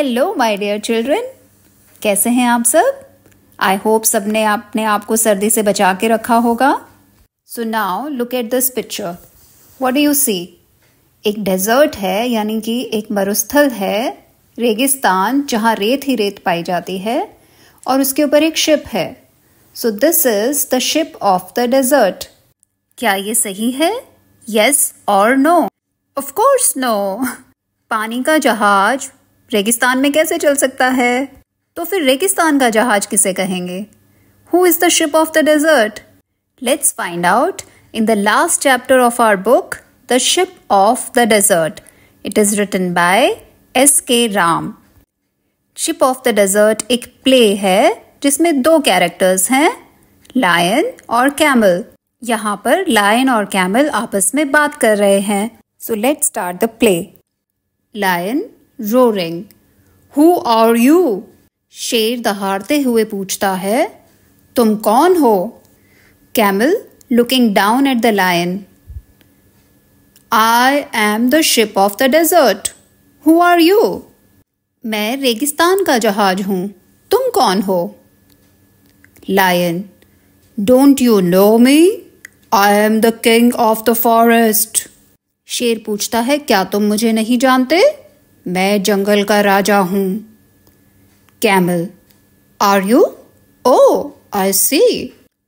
Hello my dear children, कैसे हैं आप सब? आई होप सबने अपने आप को सर्दी से बचा के रखा होगा। So now look at this picture. What do you see? एक डेजर्ट है, यानी कि एक मरुस्थल है, रेगिस्तान, जहाँ रेत ही रेत पाई जाती है और उसके ऊपर एक शिप है। So this is the ship of the desert. क्या ये सही है? यस और नो? Of course no. पानी का जहाज रेगिस्तान में कैसे चल सकता है? तो फिर रेगिस्तान का जहाज किसे कहेंगे? Who is the ship of the desert? Let's find out in the last chapter of our book, The Ship of the Desert. It is written by S.K. Ram. Ship of the Desert एक play है जिसमें दो characters हैं, lion और camel. यहाँ पर lion और camel आपस में बात कर रहे हैं। So let's start the play. Lion roaring. Who are you? शेर दहाड़ते हुए पूछता है, तुम कौन हो? Camel looking down at the lion. I am the ship of the desert. Who are you? मैं रेगिस्तान का जहाज हूँ, तुम कौन हो? Lion. Don't you know me? I am the king of the forest. शेर पूछता है, क्या तुम मुझे नहीं जानते? मैं जंगल का राजा हूँ। Camel. Are you? Oh I see.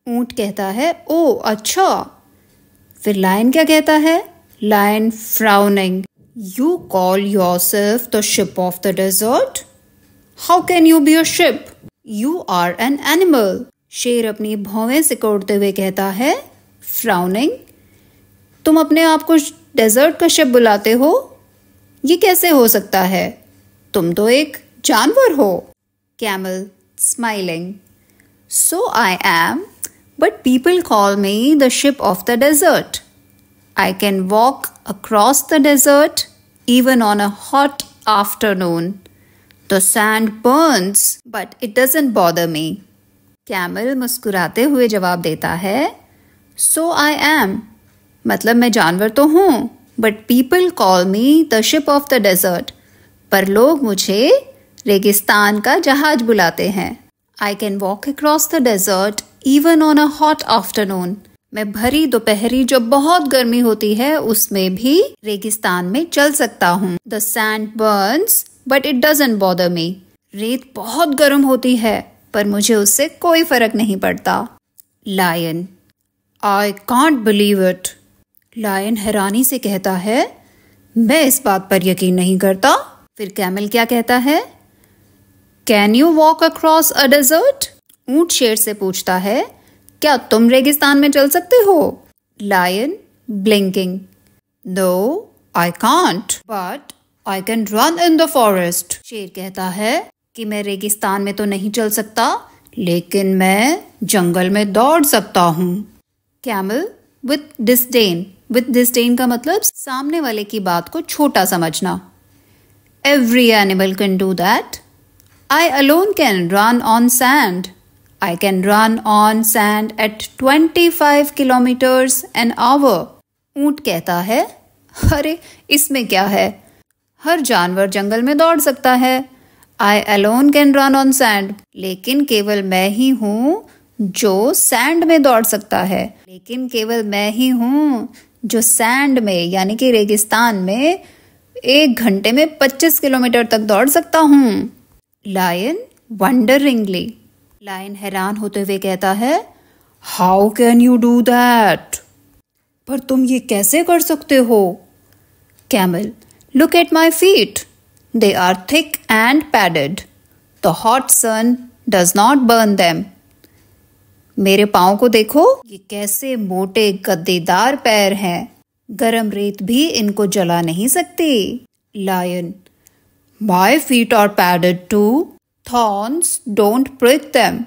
ऊंट कहता है, ओ अच्छा। फिर लायन क्या कहता है? Lion frowning. You call yourself the ship of the desert? How can you be a ship? You are an animal. शेर अपनी भौवें सिकोड़ते हुए कहता है, फ्राउनिंग, तुम अपने आप को डेजर्ट का शिप बुलाते हो? ये कैसे हो सकता है? तुम तो एक जानवर हो। Camel smiling. So I am, but people call me the ship of the desert. I can walk across the desert even on a hot afternoon. The sand burns but it doesn't bother me. Camel मुस्कुराते हुए जवाब देता है, सो I M, मतलब मैं जानवर तो हूँ, but people call me the ship of the desert, पर लोग मुझे रेगिस्तान का जहाज बुलाते हैं। I can walk across the desert even on a hot afternoon. मैं भरी दोपहरी जो बहुत गर्मी होती है उसमें भी रेगिस्तान में चल सकता हूँ. The sand burns but it doesn't bother मी. रेत बहुत गर्म होती है पर मुझे उससे कोई फर्क नहीं पड़ता. Lion. I can't believe it. Lion हैरानी से कहता है, मैं इस बात पर यकीन नहीं करता. फिर कैमल क्या कहता है? Can you walk across a desert? ऊंट शेर से पूछता है, क्या तुम रेगिस्तान में चल सकते हो? Lion blinking. No I can't, but I can run in the forest. शेर कहता है कि मैं रेगिस्तान में तो नहीं चल सकता, लेकिन मैं जंगल में दौड़ सकता हूँ. Camel with disdain. With disdain का मतलब सामने वाले की बात को छोटा समझना. Every animal can do that. I alone can run on sand. I can run on sand at 25 kilometres an hour. ऊंट कहता है, अरे इसमें क्या है, हर जानवर जंगल में दौड़ सकता है. आई alone can run on sand, लेकिन केवल मैं ही हूँ जो सैंड में दौड़ सकता है. लेकिन केवल मैं ही हूँ जो सैंड में यानी कि रेगिस्तान में 1 घंटे में 25 किलोमीटर तक दौड़ सकता हूँ. लायन वंडरिंगली. लायन हैरान होते हुए कहता है, how can you do that? पर तुम ये कैसे कर सकते हो? Camel. Look at my feet. They are thick and padded. The hot sun does not burn them. मेरे पाँव को देखो, ये कैसे मोटे गद्देदार पैर हैं, गरम रेत भी इनको जला नहीं सकती. Lion. My feet are padded too. Thorns don't prick them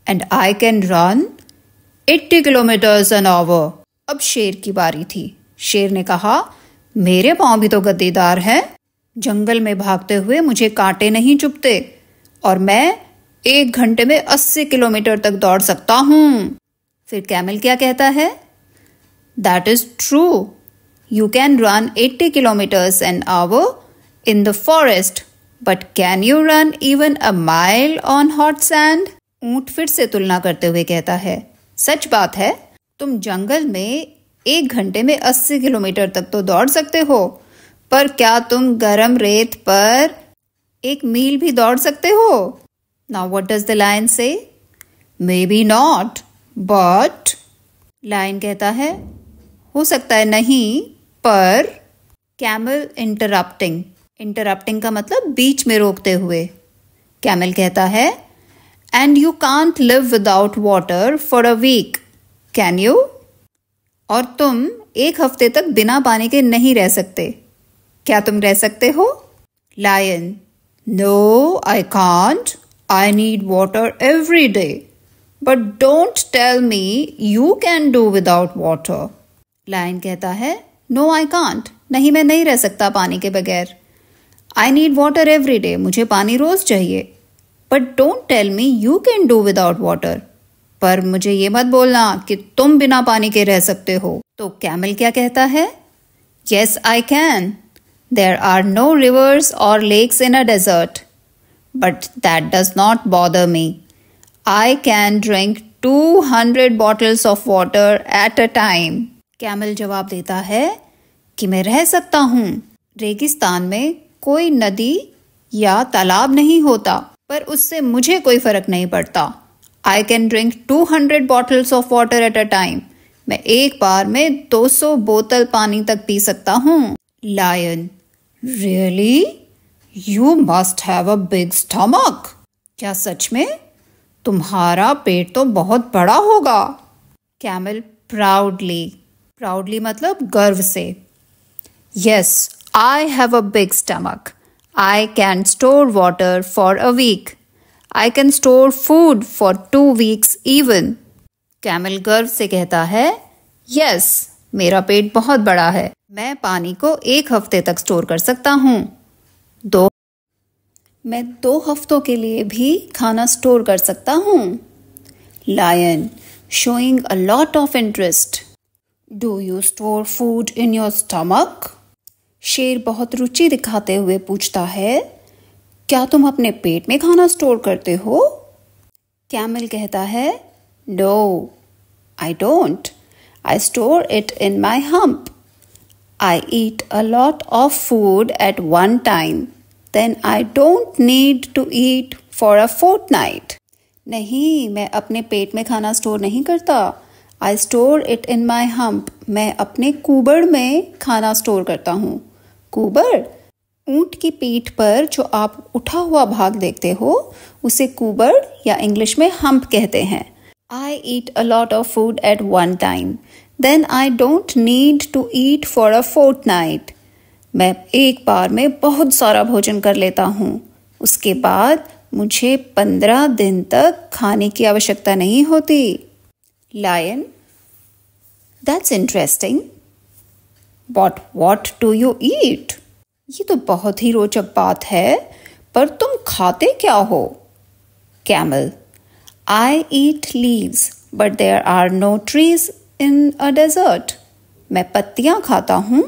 and I can run 80 kilometres an hour. अब शेर की बारी थी. शेर ने कहा, मेरे पाँव भी तो गद्देदार हैं, जंगल में भागते हुए मुझे कांटे नहीं चुभते और मैं 1 घंटे में 80 किलोमीटर तक दौड़ सकता हूँ. फिर कैमल क्या कहता है? That is true. You can run 80 kilometres an our in the forest, but can you run even a mile on hot sand? ऊंट फिर से तुलना करते हुए कहता है, सच बात है, तुम जंगल में 1 घंटे में 80 किलोमीटर तक तो दौड़ सकते हो, पर क्या तुम गरम रेत पर 1 मील भी दौड़ सकते हो? Now what does the lion say? Maybe not, but lion कहता है, हो सकता है नहीं, पर कैमल इंटरप्टिंग, इंटरप्टिंग का मतलब बीच में रोकते हुए। कैमल कहता है, and you can't live without water for a week, can you? और तुम 1 हफ्ते तक बिना पानी के नहीं रह सकते, क्या तुम रह सकते हो? Lion, no I can't, I need water every day, but don't tell me you can do without water. Lion कहता है, नो आई कांट, नहीं मैं नहीं रह सकता पानी के बगैर। I need water every day, मुझे पानी रोज चाहिए, but don't tell me you can do without water, पर मुझे ये मत बोलना कि तुम बिना पानी के रह सकते हो। तो कैमल क्या कहता है? Yes I can, there are no rivers और lakes in a desert, but that does not bother me, I can drink 200 bottles of water at a time. Camel जवाब देता है कि मैं रह सकता हूँ, रेगिस्तान में कोई नदी या तालाब नहीं होता, पर उससे मुझे कोई फर्क नहीं पड़ता। आई can drink 200 bottles of water at a time, मैं एक बार में 200 बोतल पानी तक पी सकता हूँ। Lion, really? You must have a big stomach, क्या सच में? तुम्हारा पेट तो बहुत बड़ा होगा। कैमल प्राउडली, प्राउडली मतलब गर्व से, yes I have a big stomach, I can store water for a week. I can store food for 2 weeks even. Camel गर्व से कहता है, यस मेरा पेट बहुत बड़ा है, मैं पानी को 1 हफ्ते तक स्टोर कर सकता हूँ। मैं 2 हफ्तों के लिए भी खाना स्टोर कर सकता हूँ। Lion, showing a lot of interest. Do you store food in your stomach? शेर बहुत रुचि दिखाते हुए पूछता है, क्या तुम अपने पेट में खाना स्टोर करते हो? कैमल कहता है, no I don't, I store it in my hump, I eat a lot of food at one time, then I don't need to eat for a fortnight. नहीं, मैं अपने पेट में खाना स्टोर नहीं करता, I store it in my hump, मैं अपने कुबड़ में खाना स्टोर करता हूँ। कुबड़, ऊंट की पीठ पर जो आप उठा हुआ भाग देखते हो उसे कुबड़ या इंग्लिश में हम्प कहते हैं। I eat a lot of food at one time, then I don't need to eat for a fortnight, मैं एक बार में बहुत सारा भोजन कर लेता हूँ, उसके बाद मुझे 15 दिन तक खाने की आवश्यकता नहीं होती। Lion, that's interesting, but what do you eat? ये तो बहुत ही रोचक बात है, पर तुम खाते क्या हो? Camel, I eat leaves, but there are no trees in a desert, मैं पत्तियां खाता हूँ,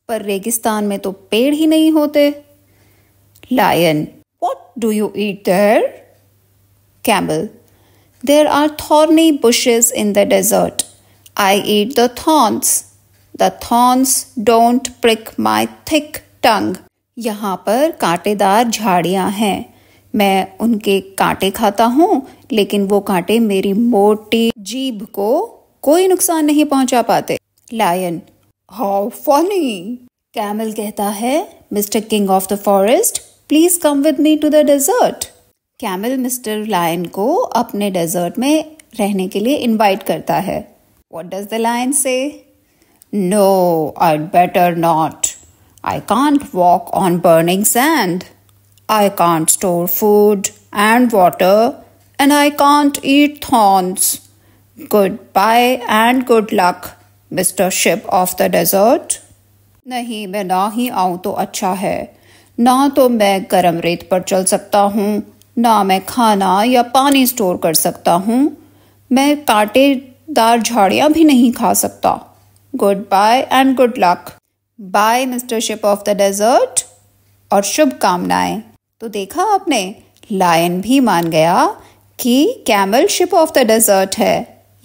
पर रेगिस्तान में तो पेड़ ही नहीं होते। Lion, what do you eat there? Camel, there are thorny bushes in the desert, I eat the thorns, The thorns don't prick my thick tongue. यहाँ पर कांटेदार झाड़ियाँ हैं, मैं उनके कांटे खाता हूँ, लेकिन वो कांटे मेरी मोटी जीभ को कोई नुकसान नहीं पहुँचा पाते। Lion, how funny. कैमल कहता है, mister king of the forest, please come with me to the desert. Camel mister lion को अपने डेजर्ट में रहने के लिए इनवाइट करता है। What does the lion say? No, I'd better not. I can't walk on burning sand. I can't store food and water, and I can't eat thorns. Goodbye and good luck, Mr. Ship of the Desert. नहीं, मैं ना ही आऊँ तो अच्छा है, ना तो मैं गरम रेत पर चल सकता हूँ, ना मैं खाना या पानी स्टोर कर सकता हूँ, मैं कांटेदार झाड़ियाँ भी नहीं खा सकता। Goodbye and good luck. Bye, Mr. Ship of the Desert. और शुभकामनाएं। तो देखा आपने, लायन भी मान गया कि camel ship of the desert है,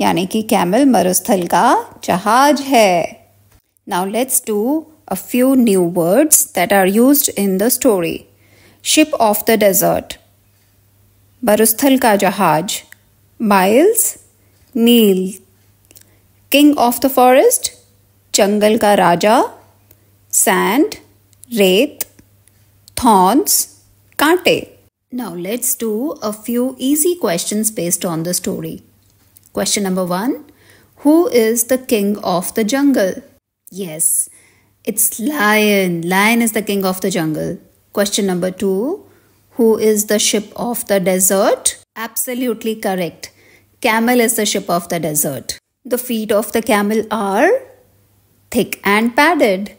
यानी कि कैमल मरुस्थल का जहाज है. Now let's do a few new words that are used in the story. Ship of the desert, मरुस्थल का जहाज, miles, meal. King of the forest, जंगल का राजा, sand, रेत, thorns, कांटे. Now let's do a few easy questions based on the story. Question number 1. Who is the king of the jungle? Yes, it's lion. Lion is the king of the jungle. Question number 2. Who is the ship of the desert? Absolutely correct. Camel is the ship of the desert. The feet of the camel are thick and padded.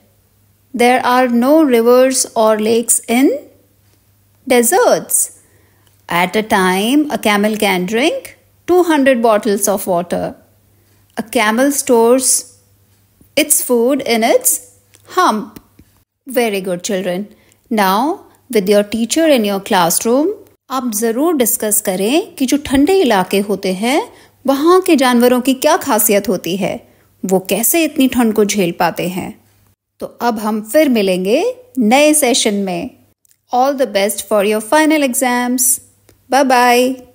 There are no rivers or lakes in deserts. At a time, a camel can drink 200 bottles of water. A camel stores its food in its hump. Very good, children. Now, with your teacher in your classroom, आप ज़रूर discuss करें कि जो ठंडे इलाके होते हैं वहाँ के जानवरों की क्या खासियत होती है, वो कैसे इतनी ठंड को झेल पाते हैं. तो अब हम फिर मिलेंगे नए सेशन में. All the best for your final exams. Bye bye.